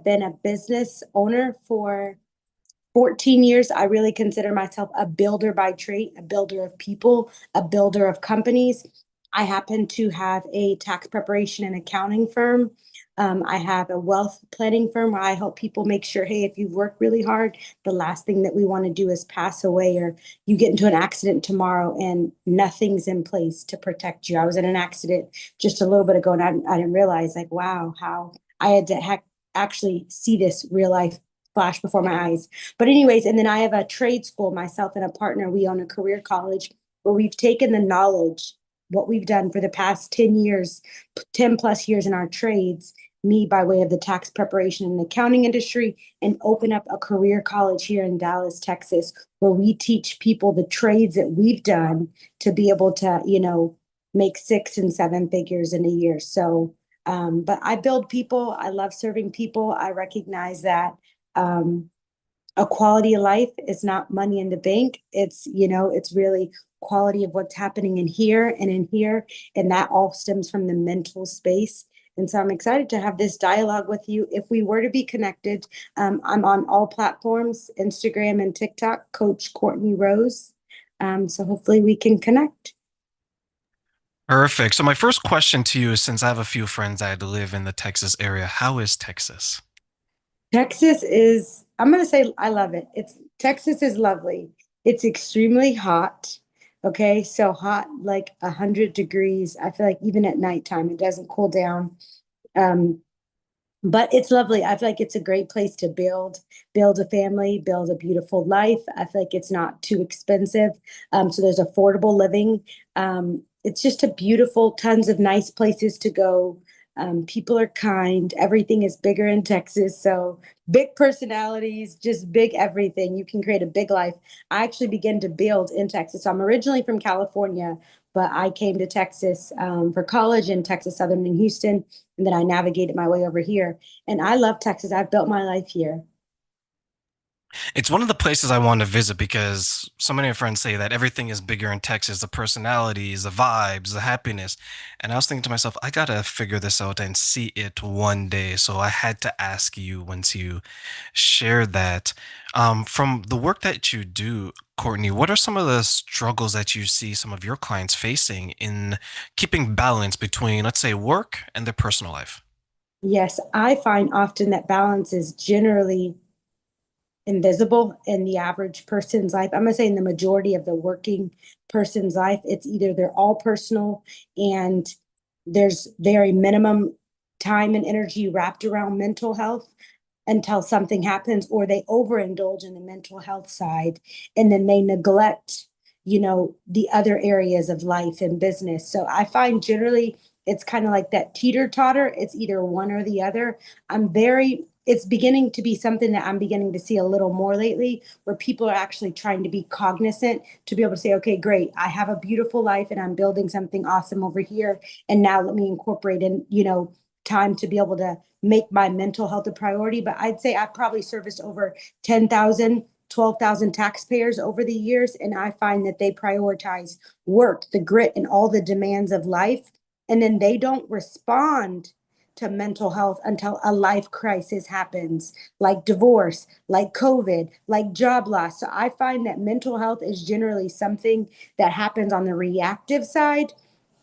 have been a business owner for 14 years. I really consider myself a builder by trade, a builder of people, a builder of companies. I happen to have a tax preparation and accounting firm. I have a wealth planning firm where I help people make sure, hey, if you've worked really hard, the last thing that we want to do is pass away, or you get into an accident tomorrow and nothing's in place to protect you. I was in an accident just a little bit ago, and I didn't realize, like, wow, how I had to actually see this real life flash before my eyes. But anyways, and then I have a trade school, myself and a partner. We own a career college where we've taken the knowledge, what we've done for the past 10 years, 10 plus years in our trades, me by way of the tax preparation and accounting industry, and open up a career college here in Dallas, Texas, where we teach people the trades that we've done to be able to, make 6 and 7 figures in a year. So, but I build people. I love serving people. I recognize that um, a quality of life is not money in the bank. It's really quality of what's happening in here and in here. And that all stems from the mental space. And so I'm excited to have this dialogue with you. If we were to be connected, I'm on all platforms, Instagram and TikTok, Coach Cortney Rose. So hopefully we can connect. Perfect. So my first question to you is, since I have a few friends that live in the Texas area, how is Texas? Texas is, I'm going to say, I love it. Texas is lovely. It's extremely hot. Okay. So hot, like 100 degrees. I feel like even at nighttime, it doesn't cool down. Um, but it's lovely. I feel like it's a great place to build a family, build a beautiful life. I feel like it's not too expensive. So there's affordable living. It's just a beautiful, tons of nice places to go. People are kind. Everything is bigger in Texas. So big personalities, just big everything. You can create a big life. I actually began to build in Texas. So I'm originally from California, but I came to Texas for college in Texas Southern in Houston, and then I navigated my way over here. And I love Texas. I've built my life here. It's one of the places I want to visit because so many of my friends say that everything is bigger in Texas, the personalities, the vibes, the happiness. And I was thinking to myself, I gotta figure this out and see it one day. So I had to ask you once you shared that. From the work that you do, Courtney, what are some of the struggles that you see some of your clients facing in keeping balance between, let's say, work and their personal life? Yes, I find often that balance is generally invisible in the average person's life. I'm gonna say in the majority of the working person's life, it's either they're all personal and there's very minimum time and energy wrapped around mental health until something happens, or they overindulge in the mental health side and then they neglect, the other areas of life and business. So I find generally it's kind of like that teeter totter. It's either one or the other. It's beginning to be something that I'm beginning to see a little more lately, where people are actually trying to be cognizant to be able to say, okay, great, I have a beautiful life and I'm building something awesome over here. And now let me incorporate in, time to be able to make my mental health a priority. But I'd say I've probably serviced over 10,000, 12,000 taxpayers over the years. And I find that they prioritize work, the grit, and all the demands of life. And then they don't respond to mental health until a life crisis happens, like divorce, like COVID, like job loss. So I find that mental health is generally something that happens on the reactive side,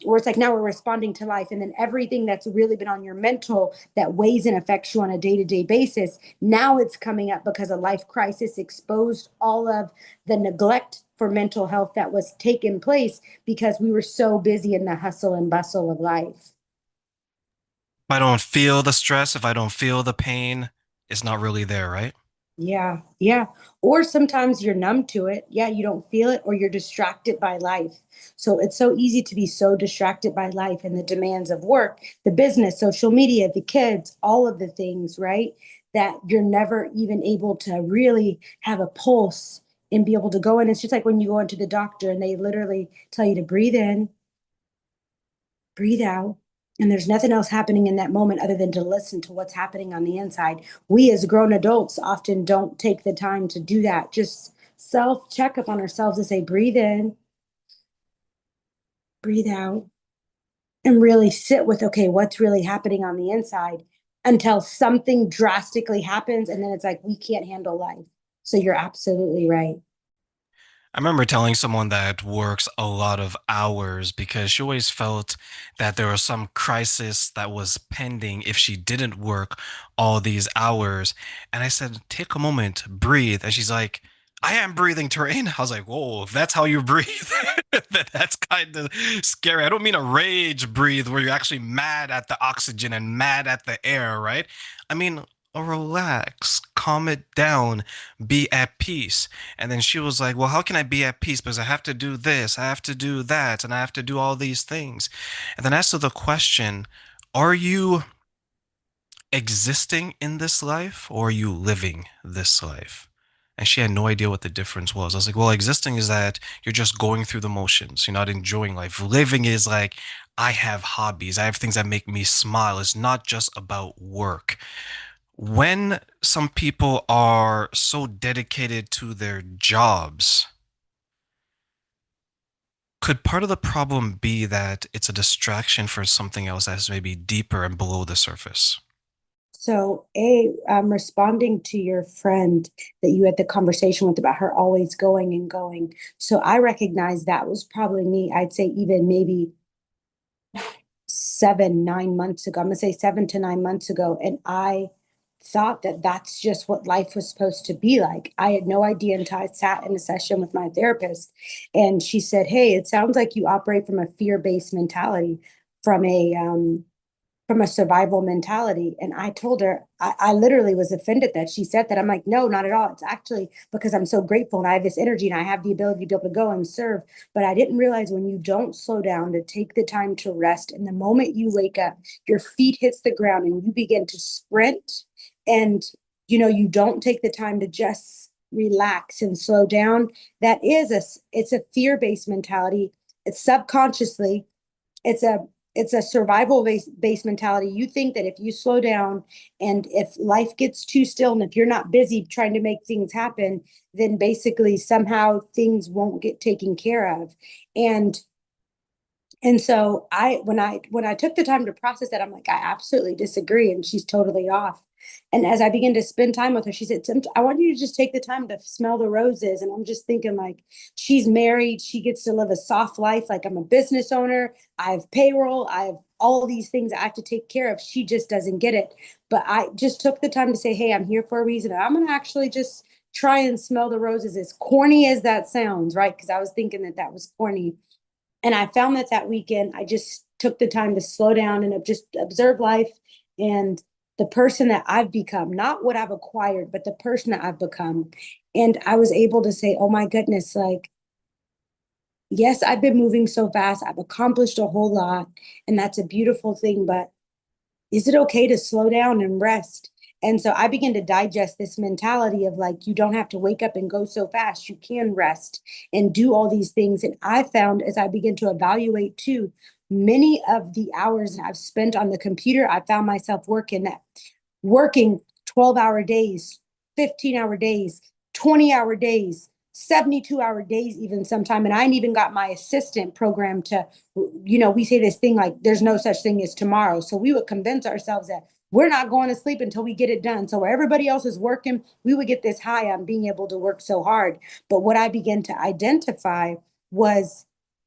where it's like now we're responding to life, and then everything that's really been on your mental that weighs and affects you on a day-to-day basis, now it's coming up because a life crisis exposed all of the neglect for mental health that was taking place because we were so busy in the hustle and bustle of life. If I don't feel the stress, if I don't feel the pain, it's not really there, right? Yeah, yeah. Or sometimes you're numb to it. Yeah, you don't feel it, or you're distracted by life. So it's so easy to be so distracted by life and the demands of work, the business, social media, the kids, all of the things, right? That you're never even able to really have a pulse and be able to go in. It's just like when you go into the doctor and they literally tell you to breathe in, breathe out. And there's nothing else happening in that moment other than to listen to what's happening on the inside. We as grown adults often don't take the time to do that. Just self checkup on ourselves to say, breathe in, breathe out, and really sit with, okay, what's really happening on the inside. until something drastically happens. And then it's like, we can't handle life. So you're absolutely right. I remember telling someone that works a lot of hours because she always felt that there was some crisis that was pending if she didn't work all these hours. And I said, take a moment, breathe. And she's like, I am breathing terrain. I was like, whoa, if that's how you breathe, that's kind of scary. I don't mean a rage breathe where you're actually mad at the oxygen and mad at the air, right? I mean, relax, calm it down, be at peace. And then she was like, well, how can I be at peace? Because I have to do this, I have to do that, and I have to do all these things. And then as to the question, are you existing in this life or are you living this life? And she had no idea what the difference was. I was like, well, existing is that you're just going through the motions. You're not enjoying life. Living is like, I have hobbies. I have things that make me smile. It's not just about work. When some people are so dedicated to their jobs, could part of the problem be that it's a distraction for something else that's maybe deeper and below the surface? So, I'm responding to your friend that you had the conversation with about her always going and going. So, I recognize that was probably me. I'd say even maybe 7, 9 months ago. I'm gonna say 7 to 9 months ago, and I thought that that's just what life was supposed to be like. I had no idea until I sat in a session with my therapist, and she said, "Hey, it sounds like you operate from a fear-based mentality, from a survival mentality." And I told her, I literally was offended that she said that. I'm like, no, not at all. It's actually because I'm so grateful and I have this energy and I have the ability to be able to go and serve. But I didn't realize when you don't slow down to take the time to rest, and the moment you wake up, your feet hits the ground and you begin to sprint, and you don't take the time to just relax and slow down. It's a fear-based mentality. It's subconsciously, it's a it's a survival based mentality. You think that if you slow down and if life gets too still and if you're not busy trying to make things happen, then basically somehow things won't get taken care of. And so when I took the time to process that, I'm like, I absolutely disagree, and she's totally off. And as I began to spend time with her, she said, I want you to just take the time to smell the roses. And I'm just thinking, like, she's married, she gets to live a soft life. Like, I'm a business owner, I have payroll, I have all these things I have to take care of. She just doesn't get it. But I just took the time to say, hey, I'm here for a reason. I'm gonna actually just try and smell the roses, as corny as that sounds, right? Because I was thinking that that was corny. And I found that that weekend, I just took the time to slow down and just observe life and the person that I've become, not what I've acquired, but the person that I've become. And I was able to say, oh my goodness, like, yes, I've been moving so fast. I've accomplished a whole lot. And that's a beautiful thing. But is it okay to slow down and rest? And so I began to digest this mentality of, like, you don't have to wake up and go so fast. You can rest and do all these things. And I found, as I began to evaluate too, many of the hours that I've spent on the computer, I found myself working 12-hour days, 15-hour days, 20-hour days, 72-hour days, even sometime. And I ain't even got my assistant program to, we say this thing like, there's no such thing as tomorrow. So we would convince ourselves that we're not going to sleep until we get it done. So where everybody else is working, we would get this high on being able to work so hard. But what I began to identify was,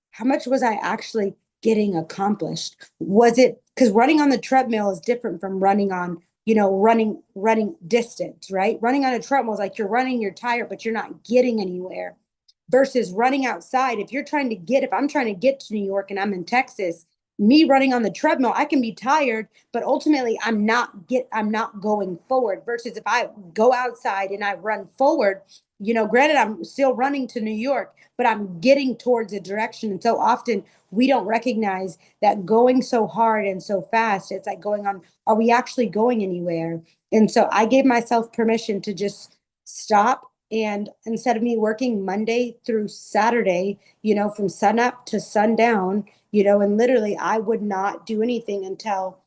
how much was I actually getting accomplished? Was it because running on the treadmill is different from running on, running distance, right? Running on a treadmill is like you're running, you're tired, but you're not getting anywhere. Versus running outside, if I'm trying to get to New York and I'm in Texas, me running on the treadmill, I can be tired, but ultimately I'm not going forward. Versus if I go outside and I run forward, granted, I'm still running to New York, but I'm getting towards a direction. And so often we don't recognize that going so hard and so fast, it's like going on, are we actually going anywhere? And so I gave myself permission to just stop. And instead of me working Monday through Saturday, from sun up to sundown, and literally I would not do anything until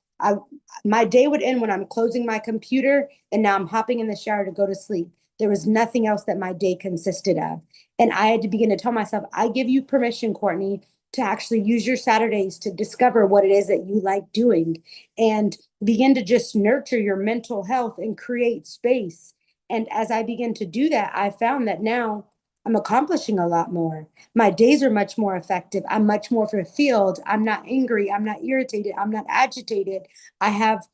my day would end when I'm closing my computer and now I'm hopping in the shower to go to sleep. There was nothing else that my day consisted of. And I had to begin to tell myself, I give you permission, Cortney, to actually use your Saturdays to discover what it is that you like doing and begin to just nurture your mental health and create space. And as I begin to do that, I found that now I'm accomplishing a lot more. My days are much more effective. I'm much more fulfilled. I'm not angry. I'm not irritated. I'm not agitated. I have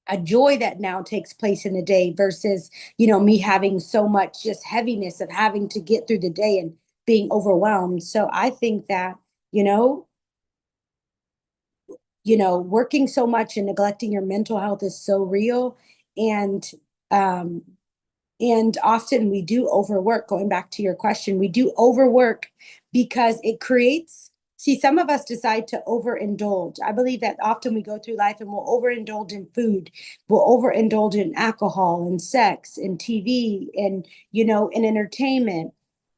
a joy that now takes place in the day versus, me having so much just heaviness of having to get through the day and being overwhelmed. So I think that, you know, working so much and neglecting your mental health is so real. And um and often we do overwork, going back to your question, we do overwork because it creates, see, some of us decide to overindulge. I believe that often we go through life and we'll overindulge in food, we'll overindulge in alcohol and sex and TV and, in entertainment.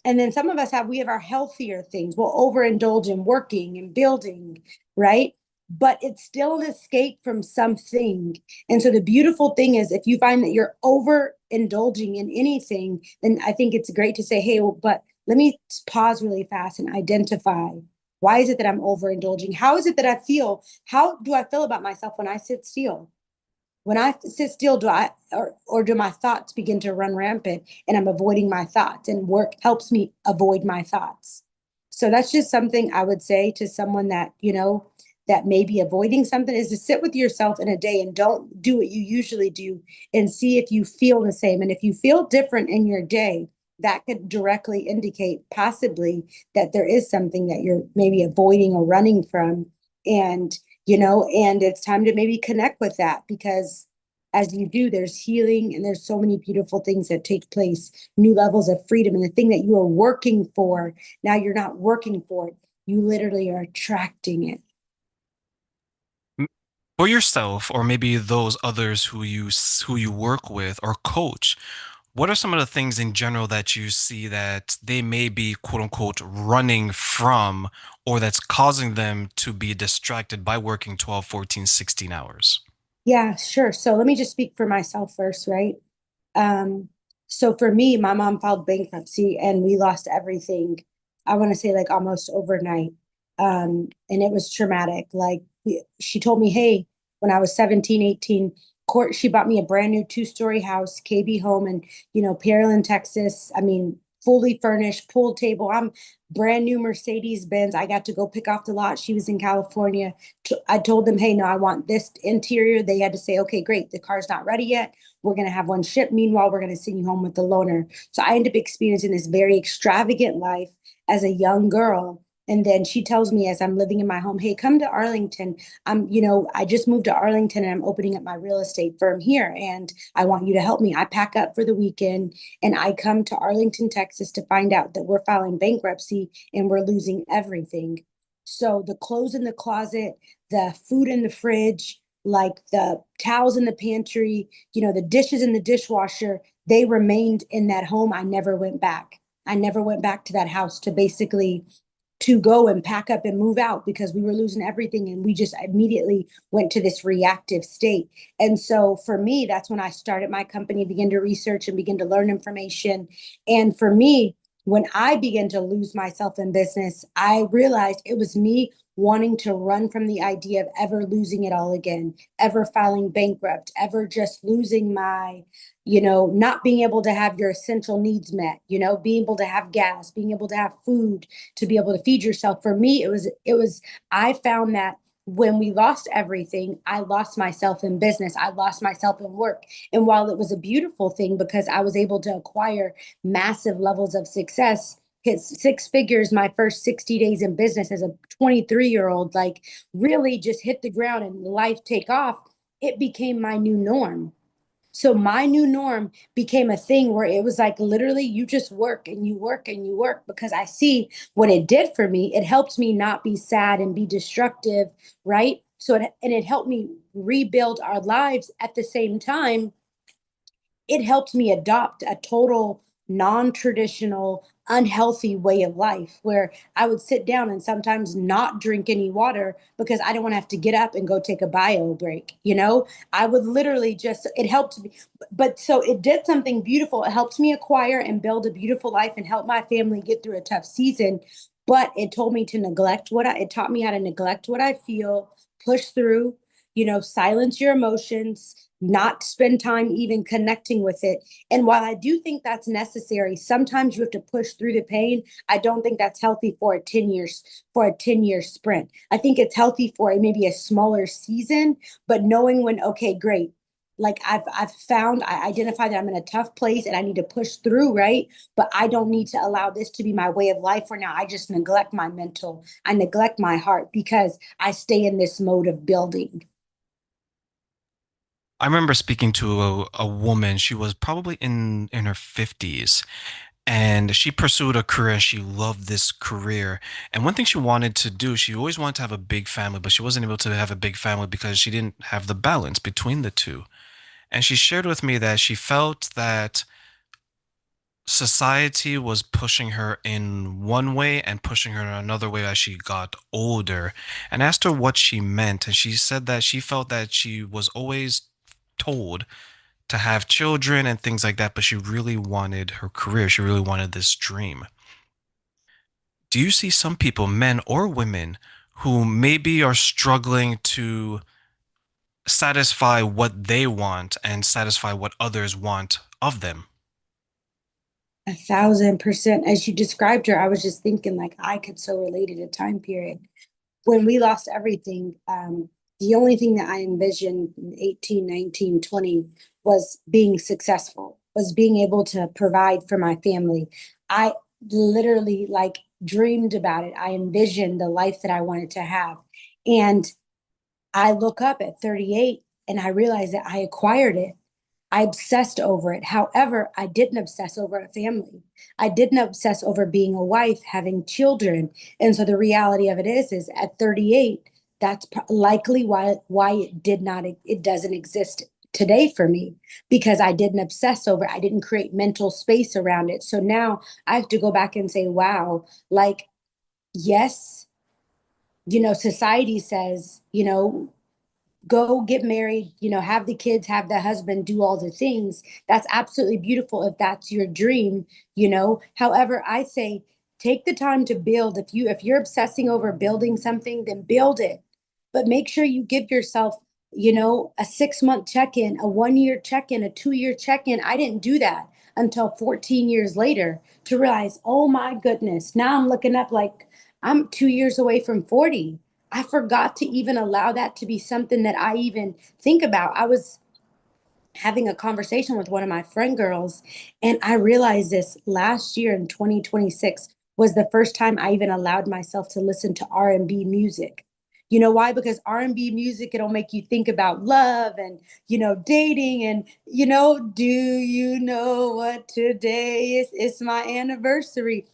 And then some of us we have our healthier things. We'll overindulge in working and building, right? But it's still an escape from something. And so the beautiful thing is, if you find that you're overindulging in anything, then I think it's great to say, hey, well, but let me pause really fast and identify, why is it that I'm overindulging? How is it that I feel? How do I feel about myself when I sit still? When I sit still, or do my thoughts begin to run rampant and I'm avoiding my thoughts, and work helps me avoid my thoughts. So that's just something I would say to someone that, that may be avoiding something, is to sit with yourself in a day and don't do what you usually do, and see if you feel the same. And if you feel different in your day, that could directly indicate possibly that there is something that you're maybe avoiding or running from. And and it's time to maybe connect with that, because as you do, there's healing and there's so many beautiful things that take place, new levels of freedom. And the thing that you are working for, now you're not working for it, you literally are attracting it. M- For yourself, or maybe those others who you work with or coach, what are some of the things in general that you see that they may be quote unquote running from, or that's causing them to be distracted by working 12, 14, 16 hours? Yeah, sure. So let me just speak for myself first, right? Um, so for me, my mom filed bankruptcy and we lost everything. I want to say like almost overnight. And it was traumatic. Like she told me, hey, when I was 17, 18, she bought me a brand new two-story house, KB home in, Pearland, Texas. I mean, fully furnished, pool table. I'm brand new Mercedes Benz. I got to go pick off the lot. She was in California. I told them, hey, no, I want this interior. They had to say, okay, great. The car's not ready yet. We're going to have one shipped. Meanwhile, we're going to send you home with the loaner. So I ended up experiencing this very extravagant life as a young girl. And then she tells me, as I'm living in my home, hey, come to Arlington. I just moved to Arlington and I'm opening up my real estate firm here. And I want you to help me. I pack up for the weekend and I come to Arlington, Texas to find out that we're filing bankruptcy and we're losing everything. So the clothes in the closet, the food in the fridge, like the towels in the pantry, the dishes in the dishwasher, they remained in that home. I never went back. I never went back to that house to go and pack up and move out, because we were losing everything and we just immediately went to this reactive state. And so for me, that's when I started my company, began to research and begin to learn information. And for me, when I began to lose myself in business, I realized it was me wanting to run from the idea of ever losing it all again, ever filing bankrupt, ever just losing my, not being able to have your essential needs met, being able to have gas, being able to have food, to be able to feed yourself. For me, I found that when we lost everything, I lost myself in business. I lost myself in work. And while it was a beautiful thing because I was able to acquire massive levels of success, hit six figures my first 60 days in business as a 23-year-old, like really just hit the ground and life take off, it became my new norm. So my new norm became a thing where it was like literally you just work and you work and you work, because I see what it did for me. It helped me not be sad and be destructive, right? And it helped me rebuild our lives. At the same time, it helped me adopt a total non-traditional unhealthy way of life, where I would sit down and sometimes not drink any water because I don't want to have to get up and go take a bio break. I would literally just, it helped me. But so it did something beautiful. It helped me acquire and build a beautiful life and help my family get through a tough season. but it told me to neglect it taught me how to neglect what I feel, push through, silence your emotions, not spend time even connecting with it. And while I do think that's necessary, sometimes you have to push through the pain. I don't think that's healthy for a 10-year sprint. I think it's healthy for maybe a smaller season, but knowing when, okay, great. Like I identify that I'm in a tough place and I need to push through, right? But I don't need to allow this to be my way of life for now. I just neglect my mental, I neglect my heart because I stay in this mode of building. I remember speaking to a woman. She was probably in her 50s, and she pursued a career and she loved this career. And one thing she wanted to do, she always wanted to have a big family, but she wasn't able to have a big family because she didn't have the balance between the two. And she shared with me that she felt that society was pushing her in one way and pushing her in another way as she got older. And asked her what she meant, and she said that she felt that she was always told to have children and things like that, but she really wanted her career. She really wanted this dream. Do you see some people, men or women, who maybe are struggling to satisfy what they want and satisfy what others want of them? 1,000%. As you described her, I was just thinking like I could so relate at a time period when we lost everything. The only thing that I envisioned in 18, 19, 20 was being successful, was being able to provide for my family. I literally like dreamed about it. I envisioned the life that I wanted to have. And I look up at 38 and I realize that I acquired it. I obsessed over it. However, I didn't obsess over a family. I didn't obsess over being a wife, having children. And so the reality of it is at 38, that's likely why it doesn't exist today for me, because I didn't obsess over it. I didn't create mental space around it. So now I have to go back and say, wow, like, yes, society says, go get married, have the kids, have the husband, do all the things. That's absolutely beautiful if that's your dream. However, I say take the time to build. If you're obsessing over building something, then build it. But make sure you give yourself, a 6-month check-in, a 1-year check-in, a 2-year check-in. I didn't do that until 14 years later to realize, oh my goodness, now I'm looking up like I'm 2 years away from 40. I forgot to even allow that to be something that I even think about. I was having a conversation with one of my friend girls, and I realized this last year in 2026 was the first time I even allowed myself to listen to R&B music. You know why? Because R&B music, it'll make you think about love and, dating and, do you know what today is? It's my anniversary.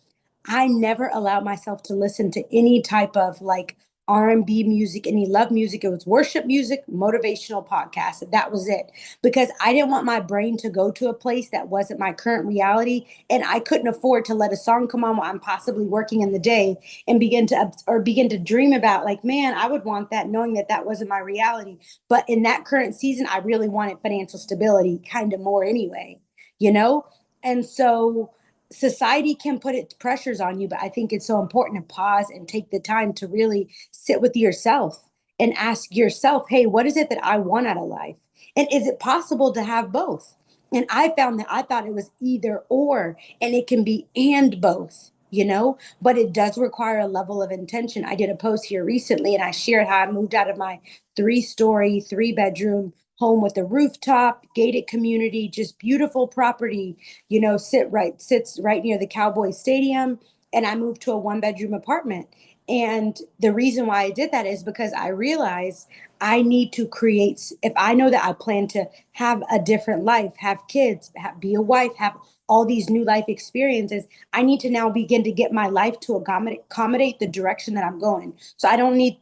I never allowed myself to listen to any type of like R&B music, any love music. It was worship music, motivational podcasts. That was it. Because I didn't want my brain to go to a place that wasn't my current reality. And I couldn't afford to let a song come on while I'm possibly working in the day and begin to dream about like, man, I would want that knowing that that wasn't my reality. But in that current season, I really wanted financial stability kind of more anyway, you know? And so society can put its pressures on you, but I think it's so important to pause and take the time to really sit with yourself and ask yourself, hey, what is it that I want out of life? And is it possible to have both? And I found that I thought it was either or, and it can be and both, but it does require a level of intention. I did a post here recently and I shared how I moved out of my 3-story, 3-bedroom home with a rooftop, gated community, just beautiful property, sits right near the Cowboy Stadium. And I moved to a 1-bedroom apartment. And the reason why I did that is because I realized I need to create, if I know that I plan to have a different life, have kids, be a wife, have all these new life experiences, I need to now begin to get my life to accommodate the direction that I'm going. So I don't need,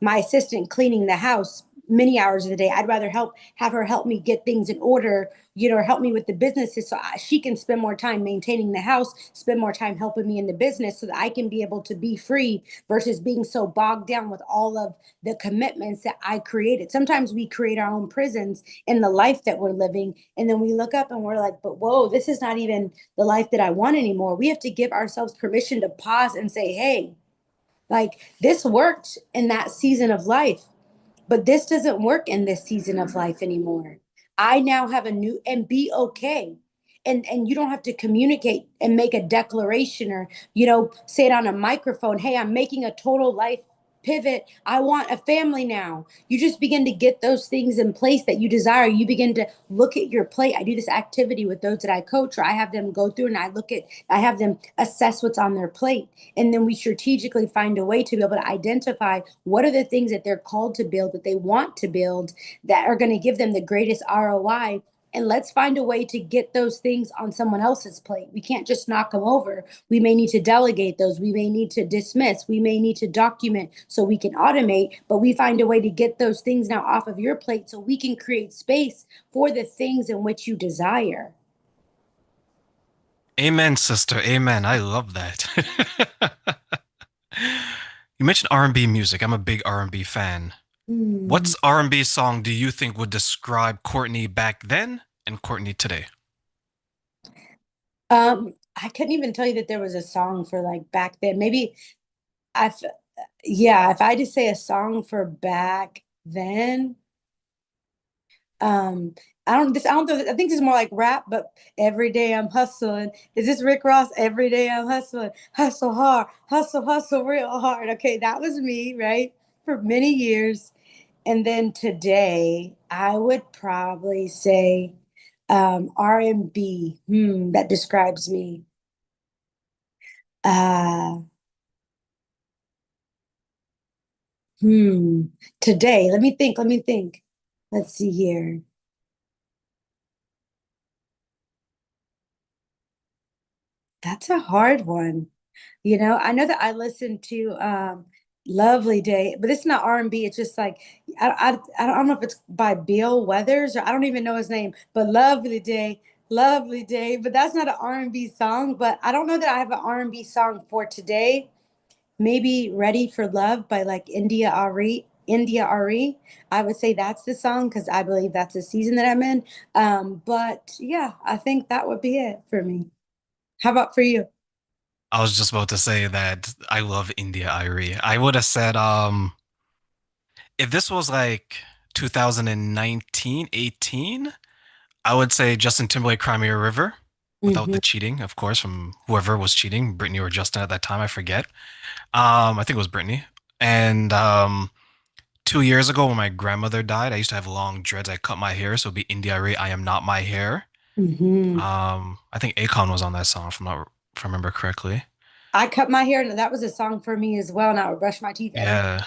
my assistant cleaning the house many hours of the day. I'd rather have her help me get things in order, or help me with the businesses so she can spend more time maintaining the house, spend more time helping me in the business so that I can be able to be free versus being so bogged down with all of the commitments that I created. Sometimes we create our own prisons in the life that we're living. And then we look up and we're like, but whoa, this is not even the life that I want anymore. We have to give ourselves permission to pause and say, hey, like this worked in that season of life, but this doesn't work in this season of life anymore. I now have a new, and be okay. And you don't have to communicate and make a declaration or, say it on a microphone. Hey, I'm making a total life pivot. I want a family now. You just begin to get those things in place that you desire. You begin to look at your plate. I do this activity with those that I coach, or I have them go through and I have them assess what's on their plate. And then we strategically find a way to be able to identify what are the things that they're called to build, that they want to build, that are going to give them the greatest ROI. And let's find a way to get those things on someone else's plate. We can't just knock them over. We may need to delegate those. We may need to dismiss. We may need to document so we can automate, but we find a way to get those things now off of your plate so we can create space for the things in which you desire. Amen, sister. Amen. I love that. You mentioned R&B music. I'm a big R&B fan. Hmm. What's R&B song do you think would describe Courtney back then and Courtney today? I couldn't even tell you that there was a song for like back then. Maybe I, yeah, if I just say a song for back then, um, I don't know, I think this is more like rap, but every day I'm hustling. Is this Rick Ross? Every day I'm hustling, hustle hard, hustle real hard. Okay, that was me, right? For many years. And then today, I would probably say R&B. That describes me. Uh, hmm. Today, let me think. Let's see here. That's a hard one. I know that I listened to Lovely Day, but it's not R&B. It's just like I don't know if it's by Bill Weathers or I don't even know his name, but Lovely Day. But that's not an R&B song. But I don't know that I have an R&B song for today. Maybe Ready for Love by like India Ari. India Ari. I would say that's the song because I believe that's the season that I'm in. But yeah, I think that would be it for me. How about for you? I was just about to say that I love India Irie. I would have said if this was like 2019, 18, I would say Justin Timberlake Cry Me a River without Hmm. the cheating, of course, from whoever was cheating, Brittany or Justin at that time, I forget. I think it was Brittany. And 2 years ago when my grandmother died, I used to have long dreads. I cut my hair, so it'd be India Arie, I Am Not My Hair. Hmm. I think Akon was on that song if I remember correctly. I cut my hair, and that was a song for me as well. And I would brush my teeth every. Yeah.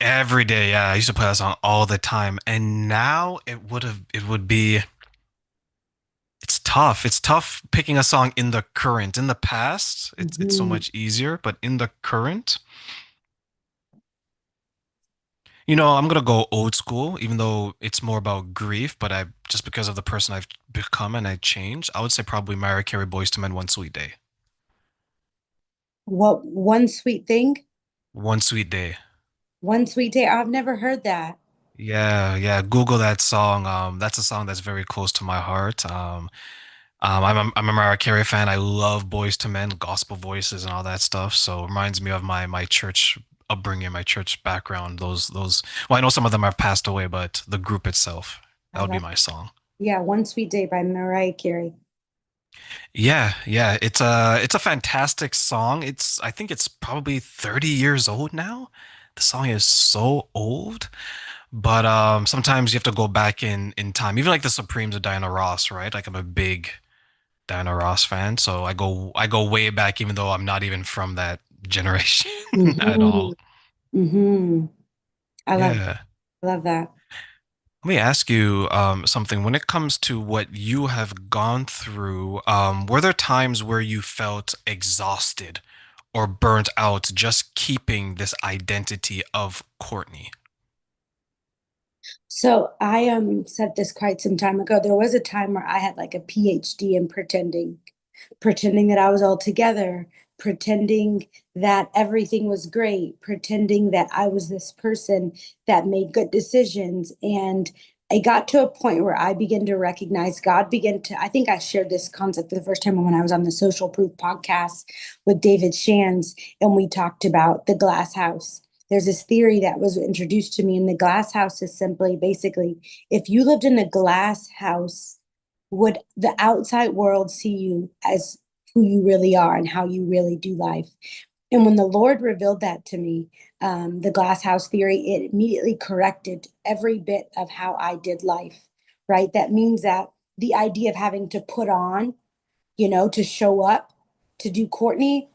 Every day, yeah. I used to play that song all the time. And now it would be it's tough. It's tough picking a song in the current. In the past, it's so Hmm. much easier, but in the current, I'm gonna go old school, even though it's more about grief, but I just because of the person I've become and I changed, I would say probably Mariah Carey Boys to Men One Sweet Day. What one sweet thing? One Sweet Day. One sweet day. I've never heard that. Yeah, yeah. Google that song. That's a song that's very close to my heart. I'm a Mariah Carey fan. I love Boys to Men, gospel voices, and all that stuff. So it reminds me of my church upbringing, my church background. Those. Well, I know some of them have passed away, but the group itself, that I would be love. my song. Yeah, one sweet day by Mariah Carey. Yeah, yeah. It's a fantastic song. I think it's probably 30 years old now. The song is so old. But sometimes you have to go back in time. Even like the Supremes of Diana Ross, right? Like I'm a big Diana Ross fan, so I go way back, even though I'm not even from that generation at Hmm. all. Hmm. I love. Yeah. I love that. Let me ask you something. When it comes to what you have gone through, were there times where you felt exhausted or burnt out just keeping this identity of Courtney? So I said this quite some time ago. There was a time where I had like a PhD in pretending that I was all together, pretending that everything was great, pretending that I was this person that made good decisions. And it got to a point where I began to recognize God began to, I think I shared this concept for the first time when I was on the Social Proof podcast with David Shands, and we talked about the glass house. There's this theory that was introduced to me, and the glass house is simply basically if you lived in a glass house, would the outside world see you as who you really are and how you really do life? And when the Lord revealed that to me, the glass house theory, it immediately corrected every bit of how I did life, right? That means that the idea of having to put on, to show up, to do Cortney,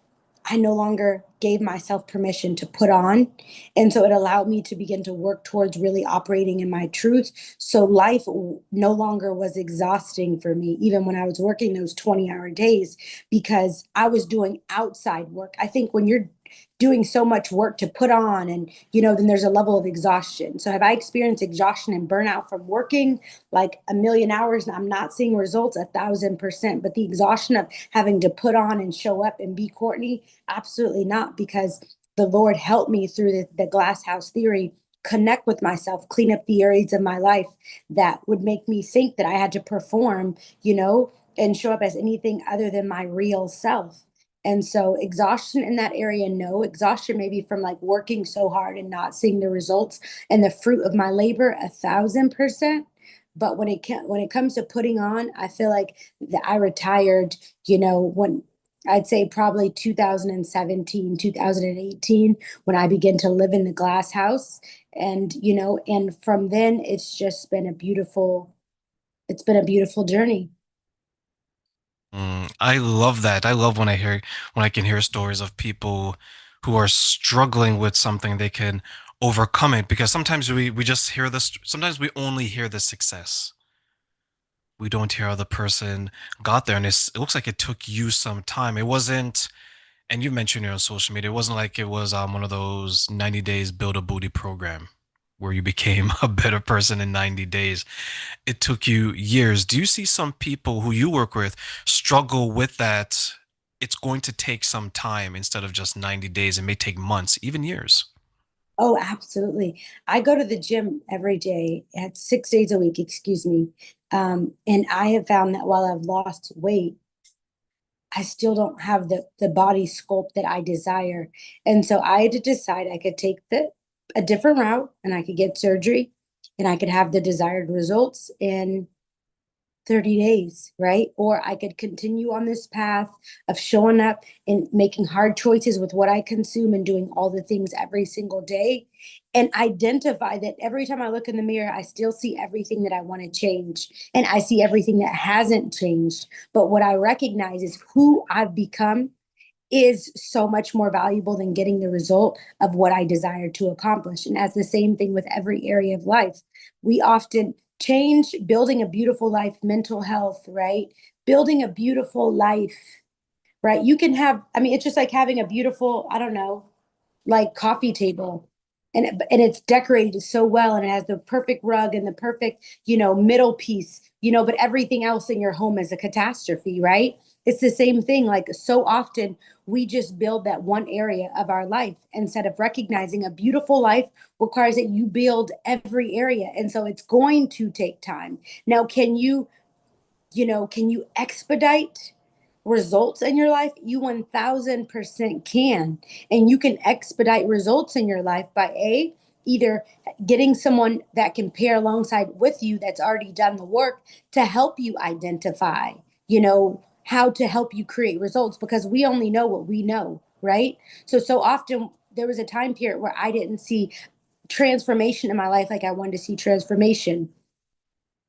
I no longer gave myself permission to put on. And so it allowed me to begin to work towards really operating in my truth. So life no longer was exhausting for me, even when I was working those 20-hour days, because I was doing outside work. I think when you're doing so much work to put on and then there's a level of exhaustion. So have I experienced exhaustion and burnout from working like a million hours and I'm not seeing results? 1,000%. But the exhaustion of having to put on and show up and be Cortney, absolutely not, because the Lord helped me through the glass house theory connect with myself, clean up the areas of my life that would make me think that I had to perform, and show up as anything other than my real self. And so exhaustion in that area, no. Exhaustion maybe from like working so hard and not seeing the results and the fruit of my labor, 1,000%. But when it comes to putting on, I feel like that I retired, when I'd say probably 2017, 2018, when I began to live in the glass house. And from then it's been a beautiful journey. I love that. I love when I can hear stories of people who are struggling with something they can overcome it, because sometimes we just hear this, sometimes we only hear the success. We don't hear how the person got there, and it looks like it took you some time. It wasn't, and you mentioned it on social media, it wasn't like it was one of those 90 days build a booty program where you became a better person in 90 days. It took you years. Do you see some people who you work with struggle with that? It's going to take some time instead of just 90 days. It may take months, even years. Oh, absolutely. I go to the gym every day at 6 days a week, excuse me. And I have found that while I've lost weight, I still don't have the body sculpt that I desire. And so I had to decide I could take the a different route and I could get surgery and I could have the desired results in 30 days, right? Or I could continue on this path of showing up and making hard choices with what I consume and doing all the things every single day and identify that every time I look in the mirror, I still see everything that I want to change and I see everything that hasn't changed. But what I recognize is who I've become is so much more valuable than getting the result of what I desire to accomplish. And as the same thing with every area of life, we often change building a beautiful life, mental health, right? Building a beautiful life, right? You can have, I mean, it's just like having a beautiful, I don't know, like coffee table and it's decorated so well and it has the perfect rug and the perfect middle piece, but everything else in your home is a catastrophe, right? It's the same thing. Like so often we just build that one area of our life instead of recognizing a beautiful life requires that you build every area, and so it's going to take time. Now can you expedite results in your life? You 1,000% can. And you can expedite results in your life by either getting someone that can pair alongside with you that's already done the work to help you identify, how to help you create results because we only know what we know, right? So often there was a time period where I didn't see transformation in my life like I wanted to see transformation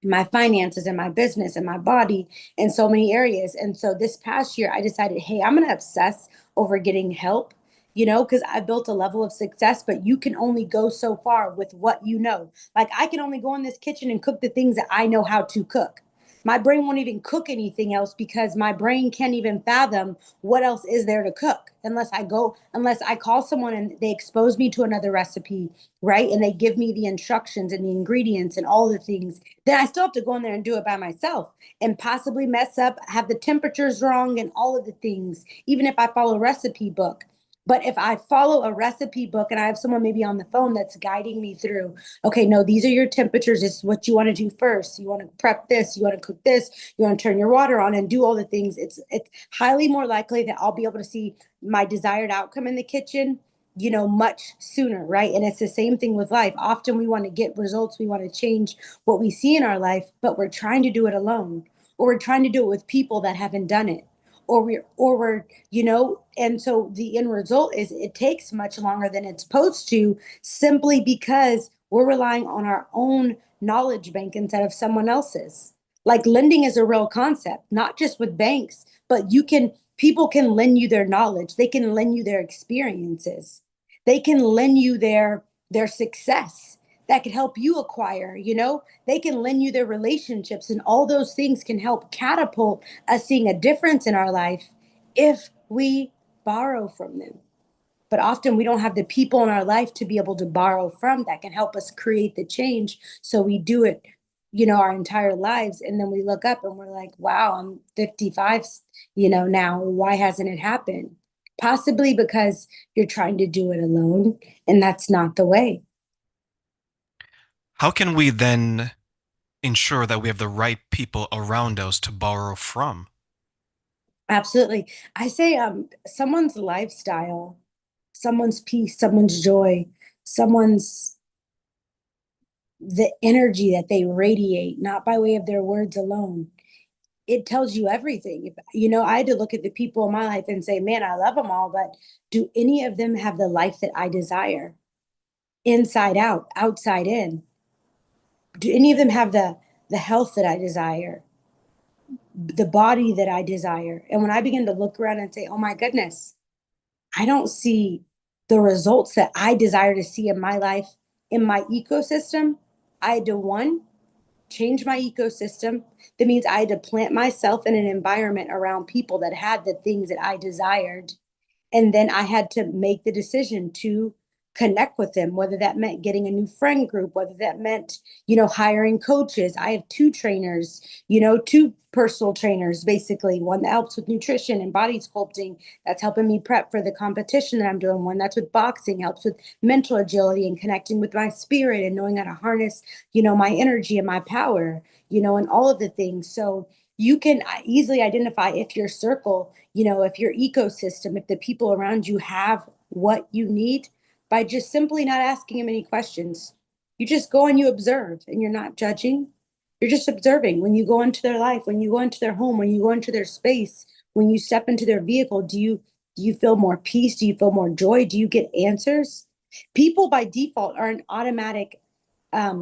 my finances and my business and my body in so many areas. And so this past year, I decided, hey, I'm going to obsess over getting help, because I built a level of success, but you can only go so far with what you know. Like I can only go in this kitchen and cook the things that I know how to cook. My brain won't even cook anything else because my brain can't even fathom what else is there to cook unless I call someone and they expose me to another recipe, right? And they give me the instructions and the ingredients and all the things. Then I still have to go in there and do it by myself and possibly mess up, have the temperatures wrong and all of the things, even if I follow a recipe book. But if I follow a recipe book and I have someone maybe on the phone that's guiding me through, okay, no, these are your temperatures. This is what you want to do first. You want to prep this, you want to cook this, you want to turn your water on and do all the things. It's highly more likely that I'll be able to see my desired outcome in the kitchen, much sooner, right? And it's the same thing with life. Often we want to get results, we want to change what we see in our life, but we're trying to do it alone, or we're trying to do it with people that haven't done it, or we're and so the end result is it takes much longer than it's supposed to, simply because we're relying on our own knowledge bank instead of someone else's. Like lending is a real concept, not just with banks, but people can lend you their knowledge, they can lend you their experiences, they can lend you their success that could help you acquire. They can lend you their relationships, and all those things can help catapult us seeing a difference in our life if we borrow from them. But often we don't have the people in our life to be able to borrow from that can help us create the change. So we do it, our entire lives. And then we look up and we're like, wow, I'm 55, now. Why hasn't it happened? Possibly because you're trying to do it alone, and that's not the way. How can we then ensure that we have the right people around us to borrow from? Absolutely. I say someone's lifestyle, someone's peace, someone's joy, someone's the energy that they radiate, not by way of their words alone. It tells you everything. I had to look at the people in my life and say, man, I love them all, but do any of them have the life that I desire? Inside out, outside in? Do any of them have the health that I desire? The body that I desire? And when I begin to look around and say, oh my goodness, I don't see the results that I desire to see in my life, in my ecosystem. I had to, one, change my ecosystem. That means I had to plant myself in an environment around people that had the things that I desired. And then I had to make the decision to connect with them, whether that meant getting a new friend group, whether that meant, hiring coaches. I have two trainers, two personal trainers, basically, one that helps with nutrition and body sculpting, that's helping me prep for the competition that I'm doing, one that's with boxing, helps with mental agility and connecting with my spirit and knowing how to harness, my energy and my power, and all of the things. So you can easily identify if your circle, if your ecosystem, if the people around you have what you need by just simply not asking them any questions. You just go and you observe, and you're not judging. You're just observing. When you go into their life, when you go into their home, when you go into their space, when you step into their vehicle, do you feel more peace? Do you feel more joy? Do you get answers? People by default are an automatic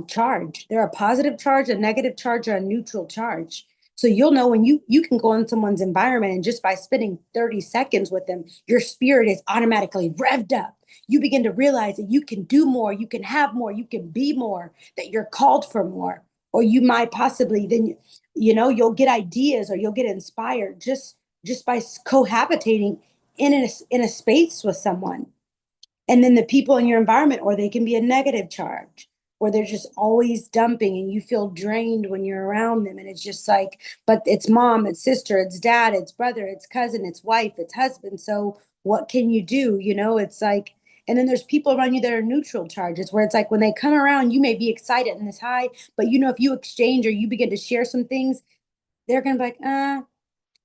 charge. They're a positive charge, a negative charge, or a neutral charge. So you'll know when you can go in someone's environment, and just by spending 30 seconds with them, your spirit is automatically revved up. You begin to realize that you can do more, you can have more, you can be more, that you're called for more. Or you might possibly then, you'll get ideas or you'll get inspired just by cohabitating in a space with someone. And then the people in your environment, or they can be a negative charge, or they're just always dumping and you feel drained when you're around them. And it's just like, but it's mom, it's sister, it's dad, it's brother, it's cousin, it's wife, it's husband. So what can you do? It's like, and then there's people around you that are neutral charges, where it's like when they come around, you may be excited and this high, but if you exchange or you begin to share some things, they're gonna be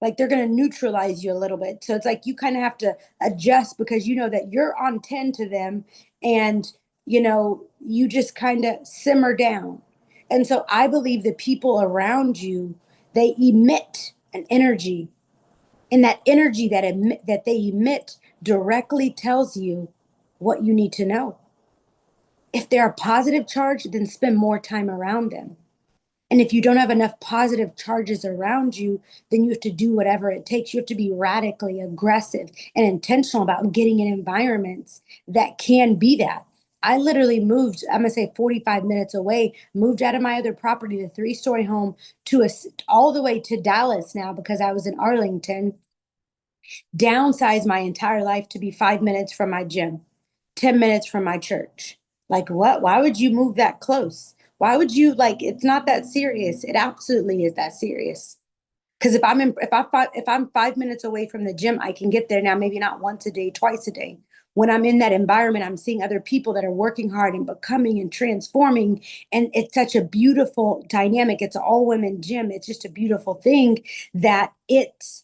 like they're going to neutralize you a little bit. So it's like you kind of have to adjust, because you know that you're on 10 to them, and you just kind of simmer down. And so I believe the people around you, they emit an energy, and that energy that they emit directly tells you what you need to know. If they're a positive charge, then spend more time around them. And if you don't have enough positive charges around you, then you have to do whatever it takes. You have to be radically aggressive and intentional about getting in environments that can be that. I literally moved, I'm gonna say 45 minutes away, moved out of my other property, the three-story home, all the way to Dallas now because I was in Arlington, downsized my entire life to be 5 minutes from my gym, 10 minutes from my church. Like, what? Why would you move that close? Why would you like it's not that serious? It absolutely is that serious. Because if I'm 5 minutes away from the gym, I can get there now, maybe not once a day, twice a day. When I'm in that environment, I'm seeing other people that are working hard and becoming and transforming. And it's such a beautiful dynamic. It's an all women gym. It's just a beautiful thing that it's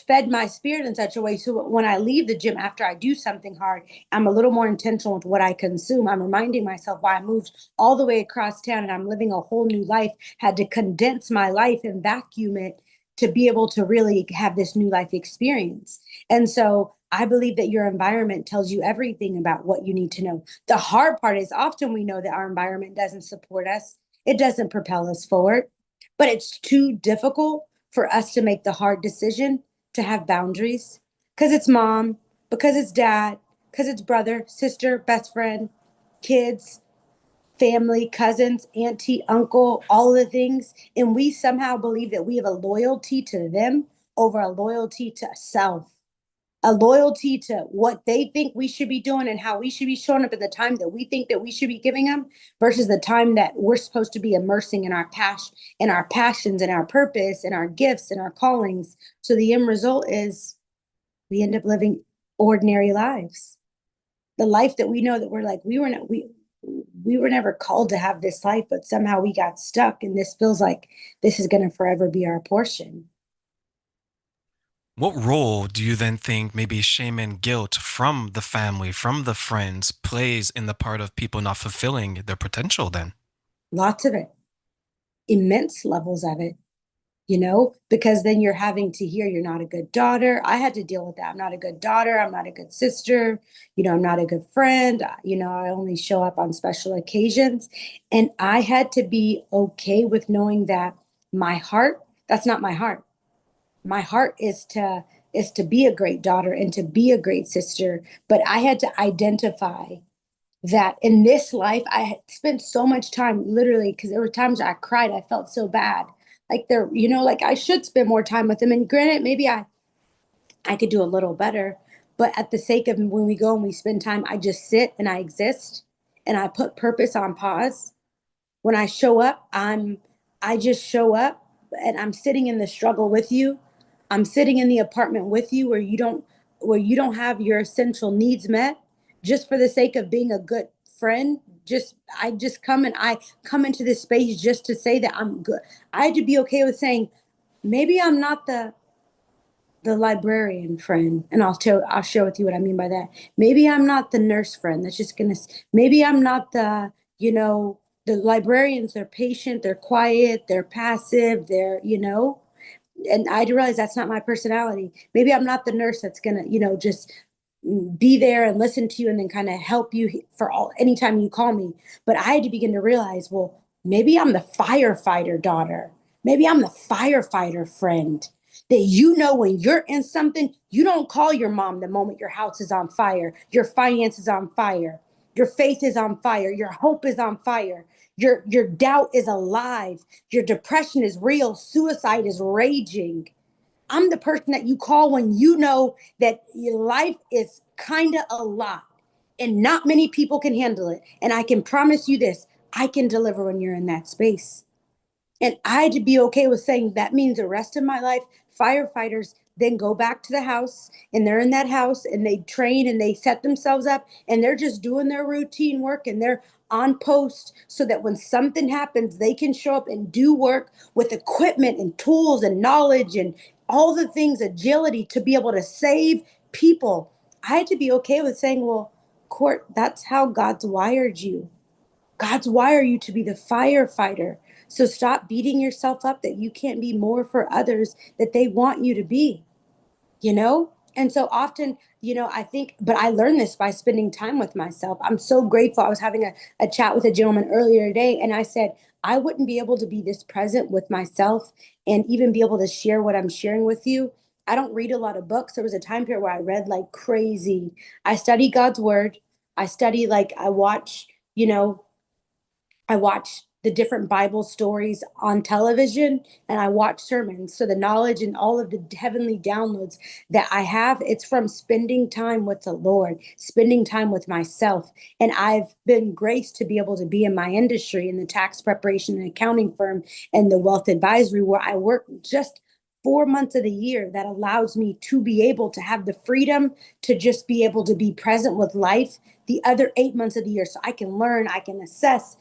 fed my spirit in such a way. So when I leave the gym after I do something hard, I'm a little more intentional with what I consume. I'm reminding myself why I moved all the way across town and I'm living a whole new life, had to condense my life and vacuum it to be able to really have this new life experience. And so I believe that your environment tells you everything about what you need to know. The hard part is often we know that our environment doesn't support us, it doesn't propel us forward, but it's too difficult for us to make the hard decision to have boundaries because it's mom, because it's dad, because it's brother, sister, best friend, kids, family, cousins, auntie, uncle, all of the things. And we somehow believe that we have a loyalty to them over a loyalty to self, a loyalty to what they think we should be doing and how we should be showing up at the time that we think that we should be giving them versus the time that we're supposed to be immersing in our passion, in our passions and our purpose and our gifts and our callings. So the end result is we end up living ordinary lives, the life that we know that we're like we were never called to have this life, but somehow we got stuck and this feels like this is going to forever be our portion. What role do you then think maybe shame and guilt from the family, from the friends, plays in the part of people not fulfilling their potential then? Lots of it, immense levels of it, because then you're having to hear you're not a good daughter. I had to deal with that. I'm not a good daughter, I'm not a good sister, I'm not a good friend, I only show up on special occasions. And I had to be okay with knowing that my heart, that's not my heart. My heart is to be a great daughter and to be a great sister, but I had to identify that in this life I had spent so much time literally because there were times I cried, I felt so bad, like like I should spend more time with them, and granted maybe I could do a little better, but at the sake of when we go and we spend time, I just sit and I exist and I put purpose on pause. When I show up, I just show up and I'm sitting in the struggle with you. I'm sitting in the apartment with you where you don't have your essential needs met just for the sake of being a good friend. I come into this space just to say that I'm good. I had to be okay with saying maybe I'm not the librarian friend, and I'll share with you what I mean by that. Maybe I'm not the nurse friend that's just gonna. Maybe I'm not the librarians. They're patient, they're quiet, they're passive, and I realize that's not my personality. Maybe I'm not the nurse that's gonna just be there and listen to you and then kind of help you for all anytime you call me. But I had to begin to realize, well, maybe I'm the firefighter daughter. Maybe I'm the firefighter friend. That when you're in something, you don't call your mom the moment your house is on fire, your finance is on fire, your faith is on fire, your hope is on fire, your doubt is alive, your depression is real, suicide is raging. I'm the person that you call when you know that your life is kind of a lot and not many people can handle it. And I can promise you this, I can deliver when you're in that space. And I had to be okay with saying that means the rest of my life, firefighters then go back to the house and they're in that house and they train and they set themselves up and they're just doing their routine work and they're on post so that when something happens, they can show up and do work with equipment and tools and knowledge and all the things, agility to be able to save people. I had to be okay with saying, well, Court, that's how God's wired you. God's wire you to be the firefighter. So stop beating yourself up that you can't be more for others that they want you to be, you know? And so often, I think, but I learned this by spending time with myself. I'm so grateful. I was having a chat with a gentleman earlier today, and I said, I wouldn't be able to be this present with myself and even be able to share what I'm sharing with you. I don't read a lot of books. There was a time period where I read like crazy. I study God's word. I study, like I watch, you know, I watch the different Bible stories on television and I watch sermons. So the knowledge and all of the heavenly downloads that I have, it's from spending time with the Lord, spending time with myself. And I've been graced to be able to be in my industry in the tax preparation and accounting firm and the wealth advisory where I work just 4 months of the year that allows me to be able to have the freedom to just be able to be present with life the other 8 months of the year so I can learn, I can assess,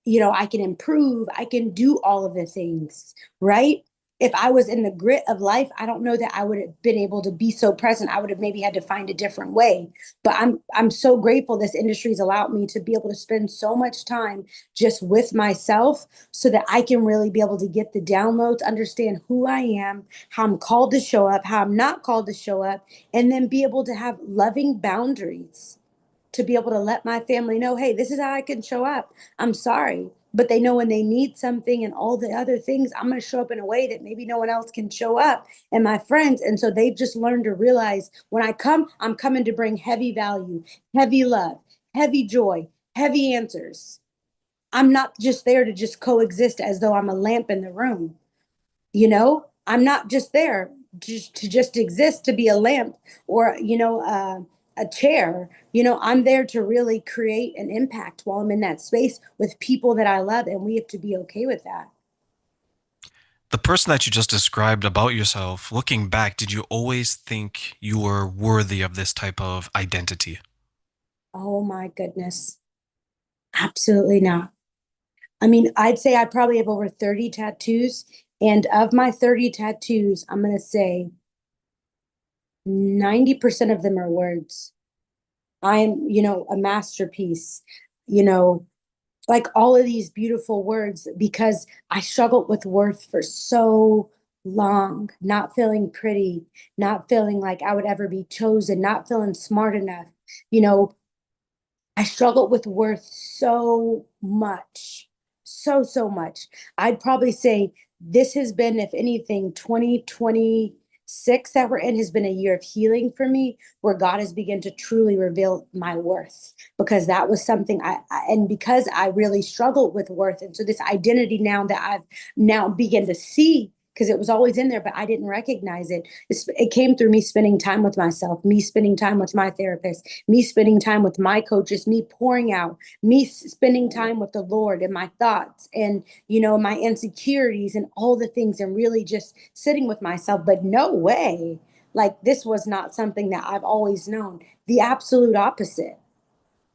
I can improve, I can do all of the things, right? If I was in the grit of life, I don't know that I would have been able to be so present. I would have maybe had to find a different way. But I'm so grateful this industry's allowed me to be able to spend so much time just with myself so that I can really be able to get the downloads, understand who I am, how I'm called to show up, how I'm not called to show up, and then be able to have loving boundaries to be able to let my family know, hey, this is how I can show up. I'm sorry. But they know when they need something and all the other things, I'm going to show up in a way that maybe no one else can show up and my friends. And so they've just learned to realize when I come, I'm coming to bring heavy value, heavy love, heavy joy, heavy answers. I'm not just there to just coexist as though I'm a lamp in the room. I'm not just there just to just exist to be a lamp or a chair. I'm there to really create an impact while I'm in that space with people that I love, and we have to be okay with that. The person that you just described about yourself, looking back, did you always think you were worthy of this type of identity? Oh my goodness, absolutely not. I mean, I'd say I probably have over 30 tattoos, and of my 30 tattoos, I'm going to say 90% of them are words. I'm, a masterpiece, you know, like all of these beautiful words because I struggled with worth for so long, not feeling pretty, not feeling like I would ever be chosen, not feeling smart enough. You know, I struggled with worth so much, so much. I'd probably say this has been, if anything, 2026 that we're in has been a year of healing for me, where God has begun to truly reveal my worth because that was something and because I really struggled with worth. And so this identity now that I've now begun to see, because it was always in there, but I didn't recognize it. It came through me spending time with myself, me spending time with my therapist, me spending time with my coaches, me pouring out, me spending time with the Lord and my thoughts and, my insecurities and all the things and really just sitting with myself. But no way. Like this was not something that I've always known. The absolute opposite.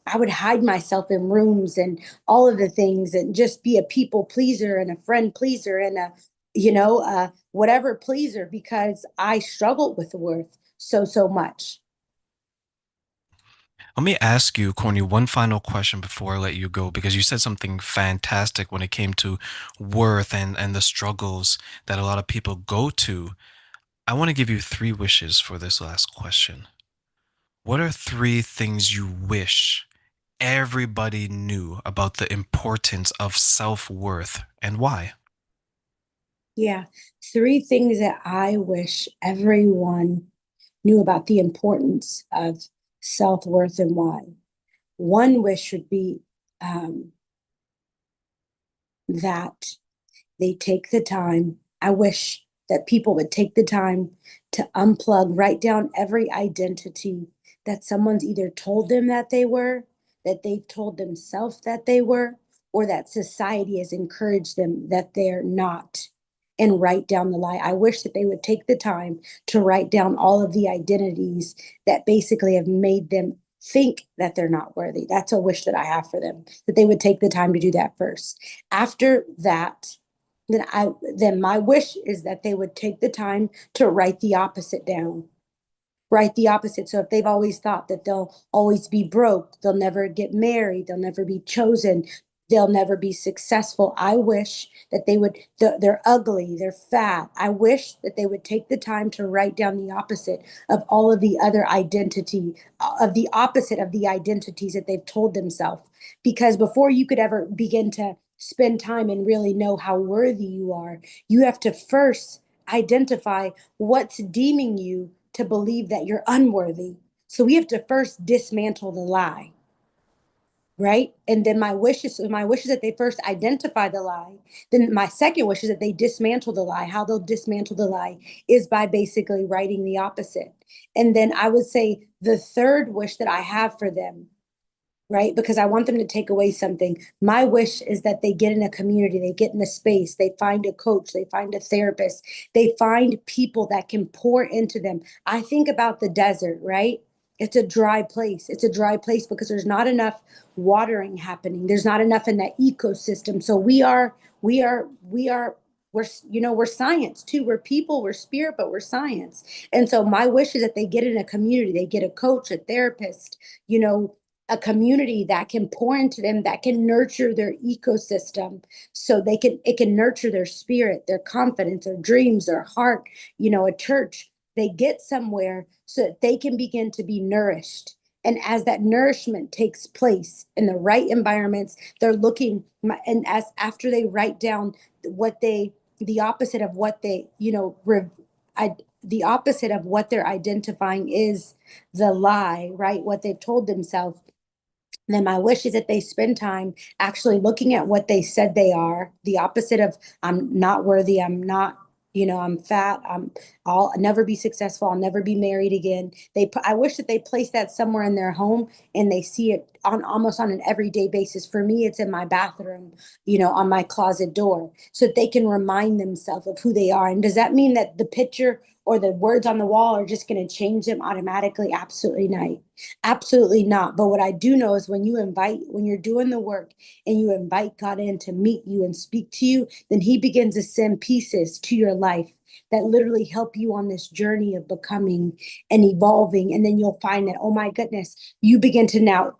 I would hide myself in rooms and all of the things and just be a people pleaser and a friend pleaser and whatever pleaser because I struggled with the worth so much. Let me ask you, Corny, one final question before I let you go, because you said something fantastic when it came to worth and the struggles that a lot of people go to. I want to give you three wishes for this last question. What are three things you wish everybody knew about the importance of self-worth and why? Yeah. Three things that I wish everyone knew about the importance of self worth and why. One wish would be that they take the time. I wish that people would take the time to unplug, write down every identity that someone's either told them that they were, that they've told themselves that they were, or that society has encouraged them that they're not, and write down the lie. I wish that they would take the time to write down all of the identities that basically have made them think that they're not worthy. That's a wish that I have for them, that they would take the time to do that first. After that, then my wish is that they would take the time to write the opposite down. Write the opposite. So if they've always thought that they'll always be broke, they'll never get married, they'll never be chosen, they'll never be successful. I wish that they would, they're ugly, they're fat. I wish that they would take the time to write down the opposite of all of the other identity, of the opposite of the identities that they've told themselves. Because before you could ever begin to spend time and really know how worthy you are, you have to first identify what's deeming you to believe that you're unworthy. So we have to first dismantle the lie. right? And then my wish is that they first identify the lie. Then my second wish is that they dismantle the lie. How they'll dismantle the lie is by basically writing the opposite. And then I would say the third wish that I have for them, right? Because I want them to take away something. My wish is that they get in a community, they get in a space, they find a coach, they find a therapist, they find people that can pour into them. I think about the desert, right? It's a dry place. It's a dry place because there's not enough watering happening. There's not enough in that ecosystem. So we're science too. We're people, we're spirit, but we're science. And so my wish is that they get in a community, they get a coach, a therapist, you know, a community that can pour into them, that can nurture their ecosystem, so it can nurture their spirit, their confidence, their dreams, their heart. A church, they get somewhere so that they can begin to be nourished. And as that nourishment takes place in the right environments, they're looking, and as after they write down what they the opposite of what they I, the opposite of what they're identifying is the lie, right? What they've told themselves. Then my wish is that they spend time actually looking at what they said they are, the opposite of I'm not worthy, I'm not, I'm fat, I'll never be successful, I'll never be married again. I wish that they place that somewhere in their home and they see it on almost on an everyday basis. For me, it's in my bathroom, on my closet door, so that they can remind themselves of who they are. And does that mean that the picture or the words on the wall are just going to change them automatically? Absolutely not. Absolutely not. But what I do know is when you're doing the work and you invite God in to meet you and speak to you, then He begins to send pieces to your life that literally help you on this journey of becoming and evolving. And then you'll find that, oh my goodness, you begin to now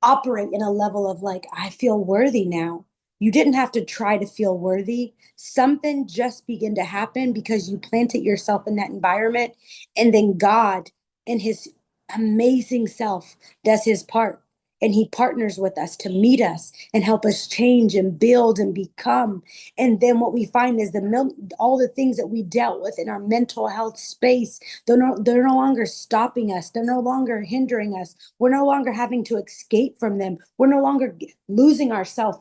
operate in a level of like, I feel worthy now. You didn't have to try to feel worthy. Something just began to happen because you planted yourself in that environment. And then God, in His amazing self, does His part. And He partners with us to meet us and help us change and build and become. And then what we find is all the things that we dealt with in our mental health space, they're no longer stopping us. They're no longer hindering us. We're no longer having to escape from them. We're no longer losing ourselves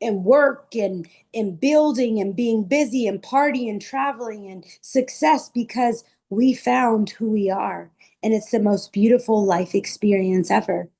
in work and in building and being busy and party and traveling and success, because we found who we are. And it's the most beautiful life experience ever.